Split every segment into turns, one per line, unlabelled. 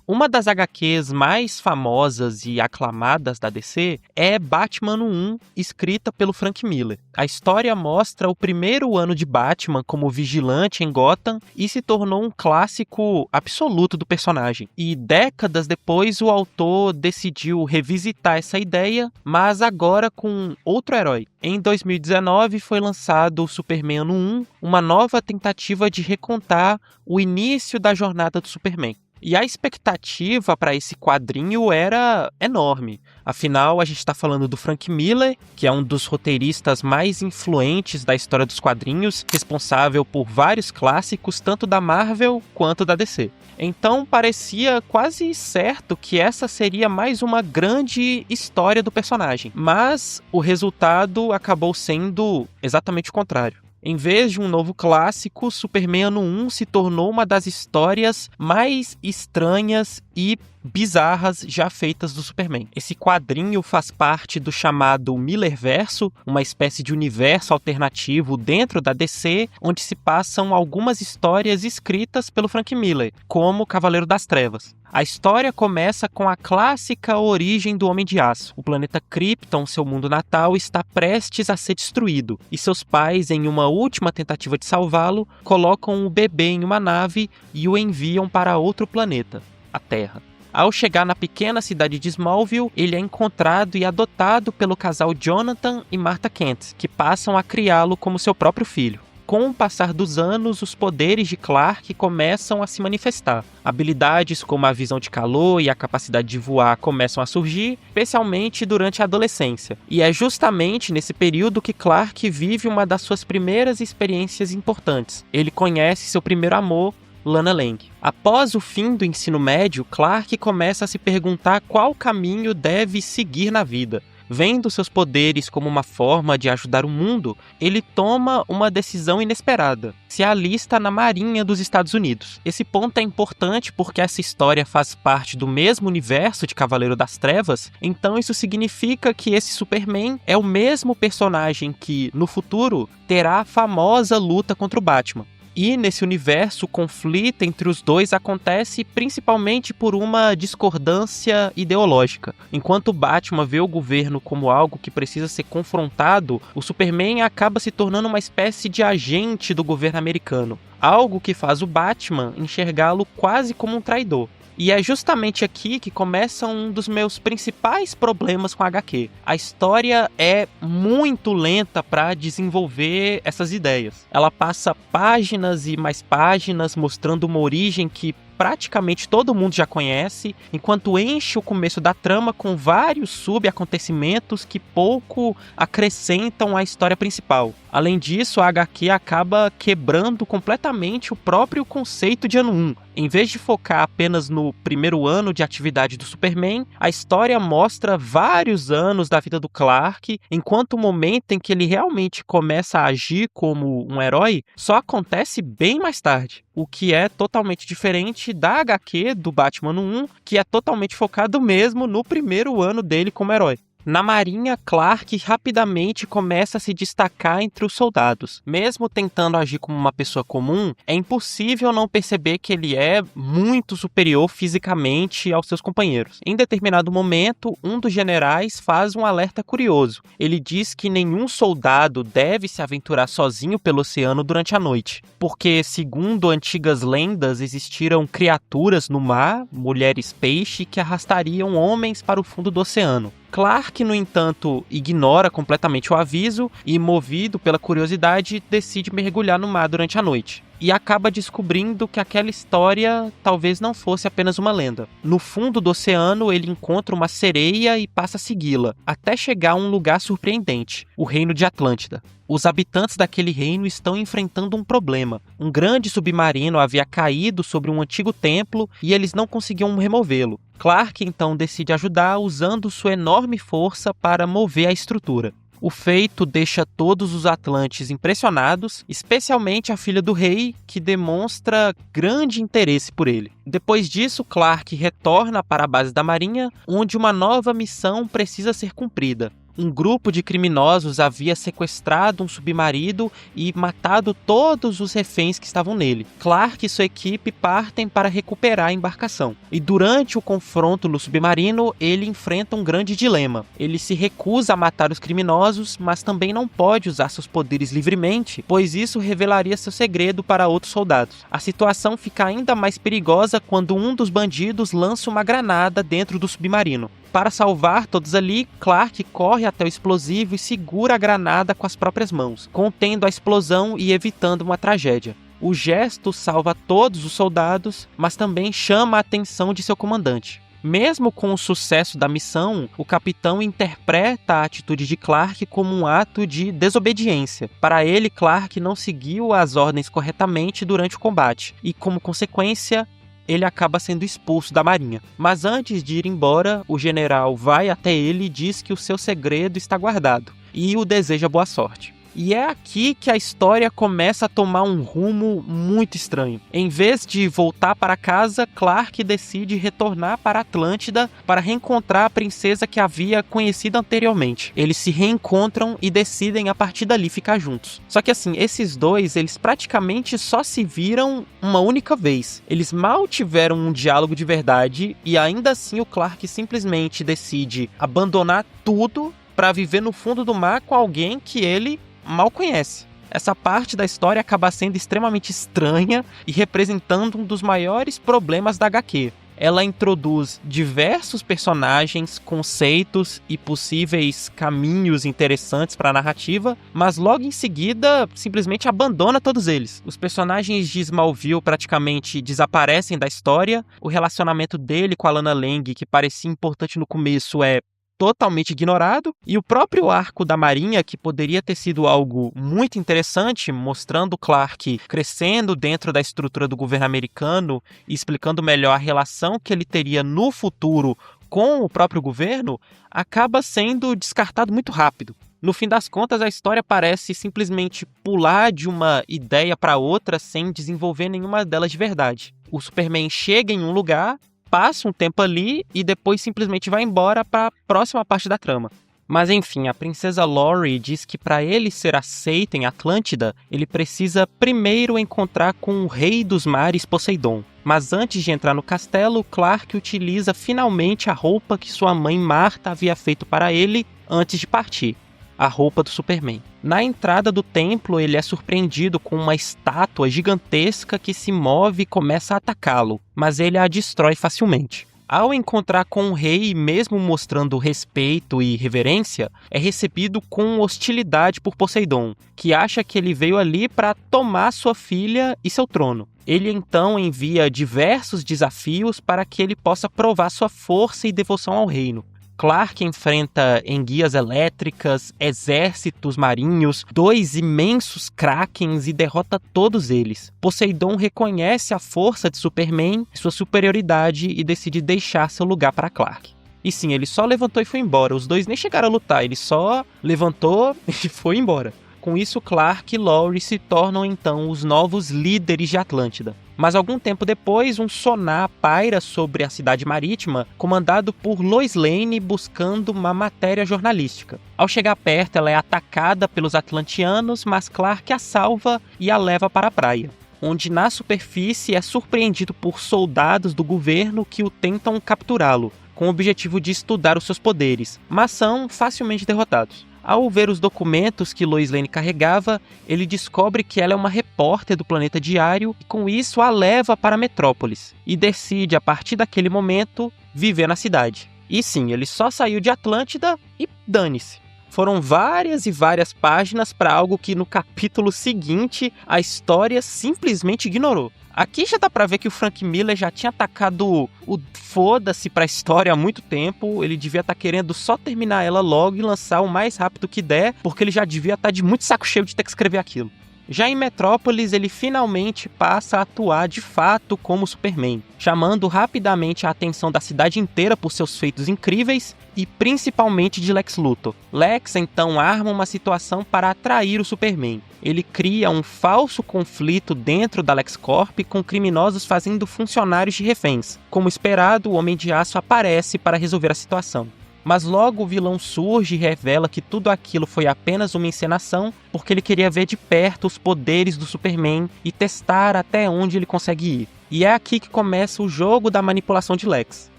Uma das HQs mais famosas e aclamadas da DC é Batman Ano 1, escrita pelo Frank Miller. A história mostra o primeiro ano de Batman como vigilante em Gotham e se tornou um clássico absoluto do personagem. E décadas depois o autor decidiu revisitar essa ideia, mas agora com outro herói. Em 2019 foi lançado o Superman Ano 1, uma nova tentativa de recontar o início da jornada do Superman. E a expectativa para esse quadrinho era enorme. Afinal, a gente está falando do Frank Miller, que é um dos roteiristas mais influentes da história dos quadrinhos, responsável por vários clássicos, tanto da Marvel quanto da DC. Então, parecia quase certo que essa seria mais uma grande história do personagem. Mas o resultado acabou sendo exatamente o contrário. Em vez de um novo clássico, Superman Ano 1 se tornou uma das histórias mais estranhas e bizarras já feitas do Superman. Esse quadrinho faz parte do chamado Millerverso, uma espécie de universo alternativo dentro da DC, onde se passam algumas histórias escritas pelo Frank Miller, como Cavaleiro das Trevas. A história começa com a clássica origem do Homem de Aço. O planeta Krypton, seu mundo natal, está prestes a ser destruído, e seus pais, em uma última tentativa de salvá-lo, colocam o bebê em uma nave e o enviam para outro planeta, a Terra. Ao chegar na pequena cidade de Smallville, ele é encontrado e adotado pelo casal Jonathan e Martha Kent, que passam a criá-lo como seu próprio filho. Com o passar dos anos, os poderes de Clark começam a se manifestar. Habilidades como a visão de calor e a capacidade de voar começam a surgir, especialmente durante a adolescência. E é justamente nesse período que Clark vive uma das suas primeiras experiências importantes. Ele conhece seu primeiro amor, Lana Lang. Após o fim do ensino médio, Clark começa a se perguntar qual caminho deve seguir na vida. Vendo seus poderes como uma forma de ajudar o mundo, ele toma uma decisão inesperada: se alista na Marinha dos Estados Unidos. Esse ponto é importante porque essa história faz parte do mesmo universo de Cavaleiro das Trevas, então isso significa que esse Superman é o mesmo personagem que, no futuro, terá a famosa luta contra o Batman. E nesse universo, o conflito entre os dois acontece principalmente por uma discordância ideológica. Enquanto o Batman vê o governo como algo que precisa ser confrontado, o Superman acaba se tornando uma espécie de agente do governo americano. Algo que faz o Batman enxergá-lo quase como um traidor. E é justamente aqui que começa um dos meus principais problemas com a HQ. A história é muito lenta para desenvolver essas ideias. Ela passa páginas e mais páginas mostrando uma origem que praticamente todo mundo já conhece, enquanto enche o começo da trama com vários subacontecimentos que pouco acrescentam à história principal. Além disso, a HQ acaba quebrando completamente o próprio conceito de Ano 1. Em vez de focar apenas no primeiro ano de atividade do Superman, a história mostra vários anos da vida do Clark, enquanto o momento em que ele realmente começa a agir como um herói só acontece bem mais tarde. O que é totalmente diferente da HQ do Batman Ano 1, que é totalmente focado mesmo no primeiro ano dele como herói. Na Marinha, Clark rapidamente começa a se destacar entre os soldados. Mesmo tentando agir como uma pessoa comum, é impossível não perceber que ele é muito superior fisicamente aos seus companheiros. Em determinado momento, um dos generais faz um alerta curioso. Ele diz que nenhum soldado deve se aventurar sozinho pelo oceano durante a noite, porque, segundo antigas lendas, existiram criaturas no mar, mulheres peixe, que arrastariam homens para o fundo do oceano. Clark, no entanto, ignora completamente o aviso e, movido pela curiosidade, decide mergulhar no mar durante a noite. E acaba descobrindo que aquela história talvez não fosse apenas uma lenda. No fundo do oceano, ele encontra uma sereia e passa a segui-la, até chegar a um lugar surpreendente, o Reino de Atlântida. Os habitantes daquele reino estão enfrentando um problema. Um grande submarino havia caído sobre um antigo templo e eles não conseguiam removê-lo. Clark então decide ajudar usando sua enorme força para mover a estrutura. O feito deixa todos os atlantes impressionados, especialmente a filha do rei, que demonstra grande interesse por ele. Depois disso, Clark retorna para a base da Marinha, onde uma nova missão precisa ser cumprida. Um grupo de criminosos havia sequestrado um submarino e matado todos os reféns que estavam nele. Clark e sua equipe partem para recuperar a embarcação. E durante o confronto no submarino, ele enfrenta um grande dilema. Ele se recusa a matar os criminosos, mas também não pode usar seus poderes livremente, pois isso revelaria seu segredo para outros soldados. A situação fica ainda mais perigosa quando um dos bandidos lança uma granada dentro do submarino. Para salvar todos ali, Clark corre até o explosivo e segura a granada com as próprias mãos, contendo a explosão e evitando uma tragédia. O gesto salva todos os soldados, mas também chama a atenção de seu comandante. Mesmo com o sucesso da missão, o capitão interpreta a atitude de Clark como um ato de desobediência. Para ele, Clark não seguiu as ordens corretamente durante o combate e, como consequência, ele acaba sendo expulso da marinha. Mas antes de ir embora, o general vai até ele e diz que o seu segredo está guardado e o deseja boa sorte. E é aqui que a história começa a tomar um rumo muito estranho. Em vez de voltar para casa, Clark decide retornar para Atlântida para reencontrar a princesa que havia conhecido anteriormente. Eles se reencontram e decidem a partir dali ficar juntos. Só que assim, esses dois, eles praticamente só se viram uma única vez. Eles mal tiveram um diálogo de verdade e ainda assim o Clark simplesmente decide abandonar tudo para viver no fundo do mar com alguém que ele mal conhece. Essa parte da história acaba sendo extremamente estranha e representando um dos maiores problemas da HQ. Ela introduz diversos personagens, conceitos e possíveis caminhos interessantes para a narrativa, mas logo em seguida simplesmente abandona todos eles. Os personagens de Smallville praticamente desaparecem da história, o relacionamento dele com a Lana Lang, que parecia importante no começo, é totalmente ignorado, e o próprio arco da Marinha, que poderia ter sido algo muito interessante, mostrando Clark crescendo dentro da estrutura do governo americano e explicando melhor a relação que ele teria no futuro com o próprio governo, acaba sendo descartado muito rápido. No fim das contas, a história parece simplesmente pular de uma ideia para outra sem desenvolver nenhuma delas de verdade. O Superman chega em um lugar, passa um tempo ali e depois simplesmente vai embora para a próxima parte da trama. Mas enfim, a princesa Laurie diz que para ele ser aceito em Atlântida, ele precisa primeiro encontrar com o rei dos mares, Poseidon. Mas antes de entrar no castelo, Clark utiliza finalmente a roupa que sua mãe Marta havia feito para ele antes de partir. A roupa do Superman. Na entrada do templo, ele é surpreendido com uma estátua gigantesca que se move e começa a atacá-lo, mas ele a destrói facilmente. Ao encontrar com o rei, mesmo mostrando respeito e reverência, é recebido com hostilidade por Poseidon, que acha que ele veio ali para tomar sua filha e seu trono. Ele então envia diversos desafios para que ele possa provar sua força e devoção ao reino. Clark enfrenta enguias elétricas, exércitos marinhos, 2 imensos krakens e derrota todos eles. Poseidon reconhece a força de Superman, sua superioridade e decide deixar seu lugar para Clark. E sim, ele só levantou e foi embora. Os dois nem chegaram a lutar, ele só levantou e foi embora. Com isso, Clark e Laurie se tornam então os novos líderes de Atlântida. Mas algum tempo depois, um sonar paira sobre a cidade marítima, comandado por Lois Lane buscando uma matéria jornalística. Ao chegar perto, ela é atacada pelos atlantianos, mas Clark a salva e a leva para a praia, onde na superfície é surpreendido por soldados do governo que o tentam capturá-lo, com o objetivo de estudar os seus poderes, mas são facilmente derrotados. Ao ver os documentos que Lois Lane carregava, ele descobre que ela é uma repórter do Planeta Diário e com isso a leva para Metrópolis e decide, a partir daquele momento, viver na cidade. E sim, ele só saiu de Atlântida e dane-se. Foram várias e várias páginas para algo que no capítulo seguinte a história simplesmente ignorou. Aqui já dá pra ver que o Frank Miller já tinha atacado o foda-se pra história há muito tempo. Ele devia estar querendo só terminar ela logo e lançar o mais rápido que der, porque ele já devia estar de muito saco cheio de ter que escrever aquilo. Já em Metrópolis, ele finalmente passa a atuar de fato como Superman, chamando rapidamente a atenção da cidade inteira por seus feitos incríveis e principalmente de Lex Luthor. Lex então arma uma situação para atrair o Superman. Ele cria um falso conflito dentro da LexCorp com criminosos fazendo funcionários de reféns. Como esperado, o Homem de Aço aparece para resolver a situação. Mas logo o vilão surge e revela que tudo aquilo foi apenas uma encenação, porque ele queria ver de perto os poderes do Superman e testar até onde ele consegue ir. E é aqui que começa o jogo da manipulação de Lex.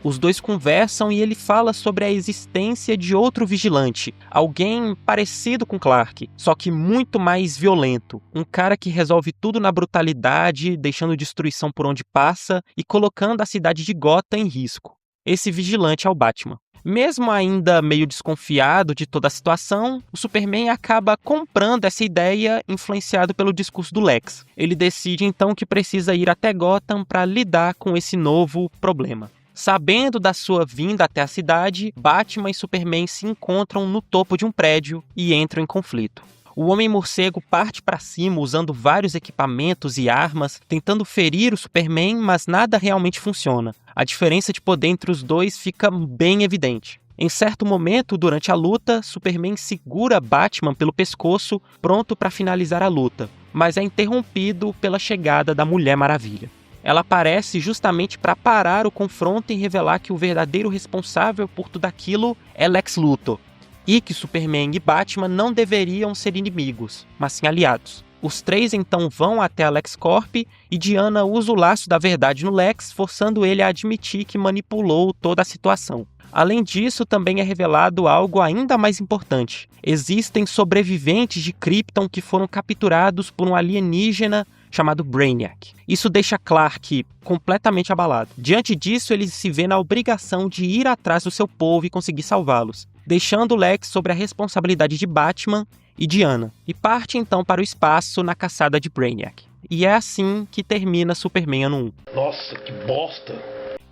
Os dois conversam e ele fala sobre a existência de outro vigilante, alguém parecido com Clark, só que muito mais violento. Um cara que resolve tudo na brutalidade, deixando destruição por onde passa e colocando a cidade de Gotham em risco. Esse vigilante é o Batman. Mesmo ainda meio desconfiado de toda a situação, o Superman acaba comprando essa ideia, influenciado pelo discurso do Lex. Ele decide então que precisa ir até Gotham para lidar com esse novo problema. Sabendo da sua vinda até a cidade, Batman e Superman se encontram no topo de um prédio e entram em conflito. O Homem-Morcego parte para cima usando vários equipamentos e armas, tentando ferir o Superman, mas nada realmente funciona. A diferença de poder entre os dois fica bem evidente. Em certo momento, durante a luta, Superman segura Batman pelo pescoço, pronto para finalizar a luta, mas é interrompido pela chegada da Mulher Maravilha. Ela aparece justamente para parar o confronto e revelar que o verdadeiro responsável por tudo aquilo é Lex Luthor, e que Superman e Batman não deveriam ser inimigos, mas sim aliados. Os três então vão até a LexCorp e Diana usa o laço da verdade no Lex, forçando ele a admitir que manipulou toda a situação. Além disso, também é revelado algo ainda mais importante. Existem sobreviventes de Krypton que foram capturados por um alienígena chamado Brainiac. Isso deixa Clark completamente abalado. Diante disso, ele se vê na obrigação de ir atrás do seu povo e conseguir salvá-los, deixando Lex sobre a responsabilidade de Batman e Diana, e parte então para o espaço na caçada de Brainiac. E é assim que termina Superman ano 1.
Nossa, que bosta!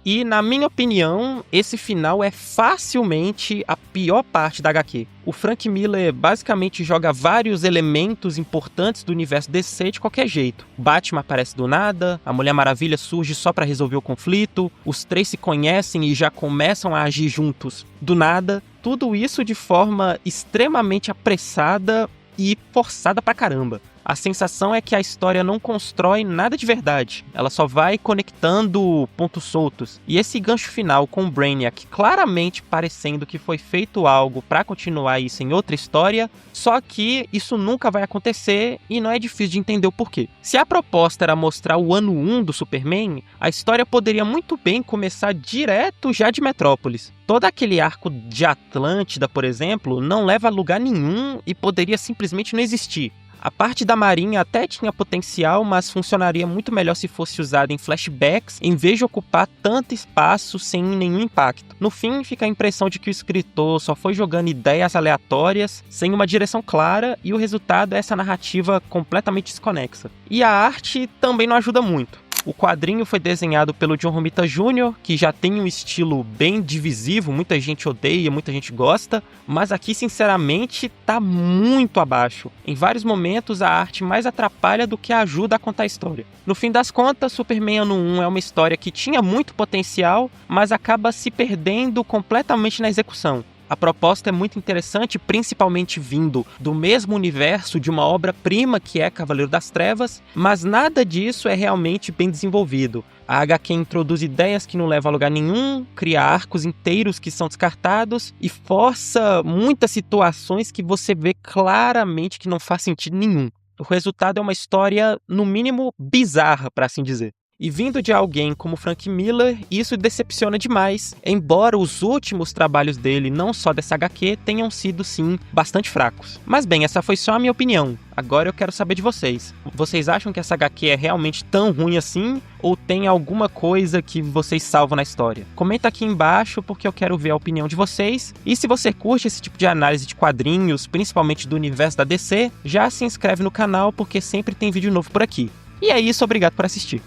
E, na minha opinião, esse final é facilmente a pior parte da HQ. O Frank Miller basicamente joga vários elementos importantes do universo DC de qualquer jeito. Batman aparece do nada, a Mulher Maravilha surge só para resolver o conflito, os três se conhecem e já começam a agir juntos do nada. Tudo isso de forma extremamente apressada e forçada pra caramba. A sensação é que a história não constrói nada de verdade, ela só vai conectando pontos soltos. E esse gancho final com o Brainiac claramente parecendo que foi feito algo para continuar isso em outra história, só que isso nunca vai acontecer e não é difícil de entender o porquê. Se a proposta era mostrar o ano 1 do Superman, a história poderia muito bem começar direto já de Metrópolis. Todo aquele arco de Atlântida, por exemplo, não leva a lugar nenhum e poderia simplesmente não existir. A parte da Marinha até tinha potencial, mas funcionaria muito melhor se fosse usada em flashbacks, em vez de ocupar tanto espaço sem nenhum impacto. No fim, fica a impressão de que o escritor só foi jogando ideias aleatórias, sem uma direção clara, e o resultado é essa narrativa completamente desconexa. E a arte também não ajuda muito. O quadrinho foi desenhado pelo John Romita Jr., que já tem um estilo bem divisivo, muita gente odeia, muita gente gosta, mas aqui, sinceramente, tá muito abaixo. Em vários momentos, a arte mais atrapalha do que ajuda a contar a história. No fim das contas, Superman Ano 1 é uma história que tinha muito potencial, mas acaba se perdendo completamente na execução. A proposta é muito interessante, principalmente vindo do mesmo universo de uma obra-prima que é Cavaleiro das Trevas, mas nada disso é realmente bem desenvolvido. A HQ introduz ideias que não levam a lugar nenhum, cria arcos inteiros que são descartados e força muitas situações que você vê claramente que não faz sentido nenhum. O resultado é uma história, no mínimo, bizarra, para assim dizer. E vindo de alguém como Frank Miller, isso decepciona demais, embora os últimos trabalhos dele, não só dessa HQ, tenham sido sim bastante fracos. Mas bem, essa foi só a minha opinião. Agora eu quero saber de vocês. Vocês acham que essa HQ é realmente tão ruim assim? Ou tem alguma coisa que vocês salvam na história? Comenta aqui embaixo porque eu quero ver a opinião de vocês. E se você curte esse tipo de análise de quadrinhos, principalmente do universo da DC, já se inscreve no canal porque sempre tem vídeo novo por aqui. E é isso, obrigado por assistir.